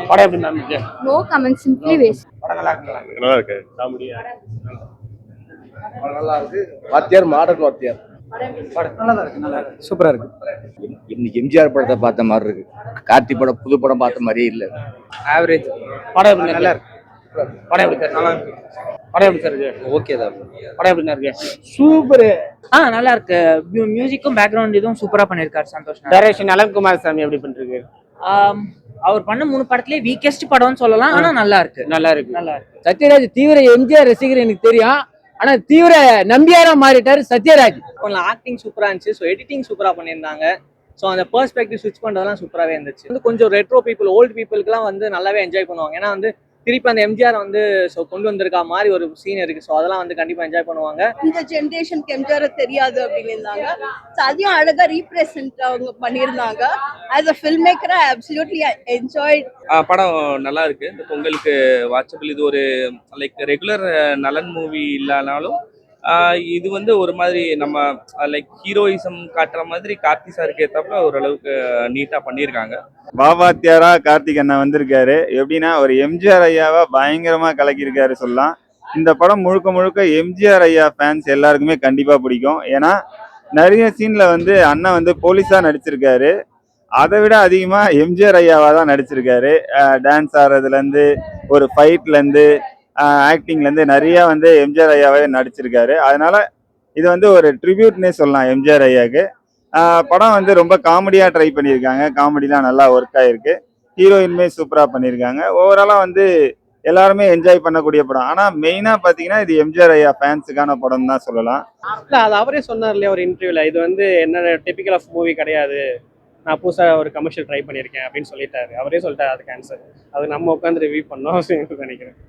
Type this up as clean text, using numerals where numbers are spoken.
படம் எப்படி மேம் இருக்கு? No comment, simply waste. படம் நல்லா இருக்கு. நல்லா இருக்கு. காமெடியா படம் நல்லா இருக்கு. வாத்தியார் மாடர்ன் வாத்தியார். படம் நல்லா இருக்கு. நல்லா இருக்கு. சூப்பரா இருக்கு. இன்னைக்கு எம்ஜிஆர் படத்தை பார்த்த மாதிரி இருக்கு. கார்த்தி படம் புது படம் பார்த்த மாதிரியே இல்ல. ஆவரேஜ். படம் எப்படி நல்லா இருக்கு? படம் எப்படி சார்? நல்லா இருக்கு. படம் எப்படி சார் இருக்கு? ஓகே தான். படம் எப்படி இருக்கு? சூப்பர். நல்லா இருக்கு. மியூசிக்கும் பேக்ரவுண்ட் இதுவும் சூப்பரா பண்ணிருக்காரு சந்தோஷ். டைரக்ஷன் அலன்குமார் சாமி எப்படி பண்றாரு? அவர் பண்ண 3 படத்திலேயே வீக்கெஸ்ட் படம்னு சொல்லலாம். ஆனா நல்லா இருக்கு. நல்லா இருக்கு. நல்லா இருக்கு. சத்யராஜ் தீவிர எம்ஜிஆர் ரசிகர் எனக்கு தெரியும். ஆனா தீவிர நம்பியாரா மாறிட்டாரு சத்யராஜ். ஆக்டிங் சூப்பரா இருந்துச்சு. ஸோ எடிட்டிங் சூப்பரா பண்ணியிருந்தாங்க. ஸோ அந்த பெர்ஸ்பெக்டிவ் ஸ்விட்ச் பண்றதெல்லாம் சூப்பராகவே இருந்துச்சு. வந்து கொஞ்சம் ரெட்ரோ பீப்புள், ஓல்டு பீப்புளுக்குலாம் வந்து நல்லாவே என்ஜாய் பண்ணுவாங்க. ஏன்னா வந்து திருப்பி அந்த எம்ஜிஆர் வந்து ஸோ கொண்டு வந்திருக்கா மாதிரி ஒரு சீன் இருக்கு. ஸோ அதெல்லாம் வந்து கண்டிப்பா என்ஜாய் பண்ணுவாங்க. இந்த ஜென்ரேஷனுக்கு எம்ஜிஆர் தெரியாது அப்படின்னு இருந்தாங்க. ஸோ அதையும் அழகா ரீப்ரெசென்ட் அவங்க பண்ணியிருந்தாங்க. As a film maker I absolutely enjoyed. படம் நல்லா இருக்கு. இந்த பொங்கலுக்கு வாட்சபிள். இது ஒரு லைக் ரெகுலர் நலன் மூவி இல்லைனாலும் இது வந்து ஒரு மாதிரி நம்ம லைக் ஹீரோயிசம் காட்டுற மாதிரி கார்த்தி சாருக்கு ஏற்றாப்புல ஓரளவுக்கு நீட்டாக பண்ணியிருக்காங்க. பாபாத்தியாரா கார்த்திக் அண்ணா வந்திருக்காரு. எப்படின்னா ஒரு எம்ஜிஆர் ஐயாவா பயங்கரமா கலக்கியிருக்காரு சொல்லலாம். இந்த படம் முழுக்க முழுக்க எம்ஜிஆர் ஐயா ஃபேன்ஸ் எல்லாருக்குமே கண்டிப்பா பிடிக்கும். ஏன்னா நிறைய சீன்ல வந்து அண்ணன் வந்து போலீஸா நடிச்சிருக்காரு. அதை விட அதிகமா எம்ஜிஆர் ஐயாவா தான் நடிச்சிருக்காரு. டான்ஸ் ஆடுறதுலேருந்து ஒரு ஃபைட்லேருந்து ஆக்டிங்லேருந்து நிறைய வந்து எம்ஜிஆர் ஐயாவே நடிச்சிருக்காரு. அதனால இது வந்து ஒரு ட்ரிபியூட்னே சொல்லலாம் எம்ஜிஆர் ஐயாவுக்கு. படம் வந்து ரொம்ப காமெடியாக ட்ரை பண்ணியிருக்காங்க. காமெடிலாம் நல்லா ஒர்க் ஆகிருக்கு. ஹீரோயின்மே சூப்பராக பண்ணியிருக்காங்க. ஓவராலாக வந்து எல்லாருமே என்ஜாய் பண்ணக்கூடிய படம். ஆனால் மெயினாக பார்த்தீங்கன்னா இது எம்ஜிஆர் ஐயா ஃபேன்ஸுக்கான படம் தான் சொல்லலாம். இல்லை, அது அவரே சொன்னார் இல்லையா ஒரு இன்டர்வியூல, இது வந்து என்ன டிபிக்கல் ஆஃப் மூவி கிடையாது, நான் புதுசாக ஒரு கமர்ஷியல் ட்ரை பண்ணியிருக்கேன் அப்படின்னு சொல்லிட்டாரு. அவரே சொல்லிட்டாரு அதுக்கு ஆன்சர். அது நம்ம உட்காந்து ரிவ்யூ பண்ணோம் நினைக்கிறேன்.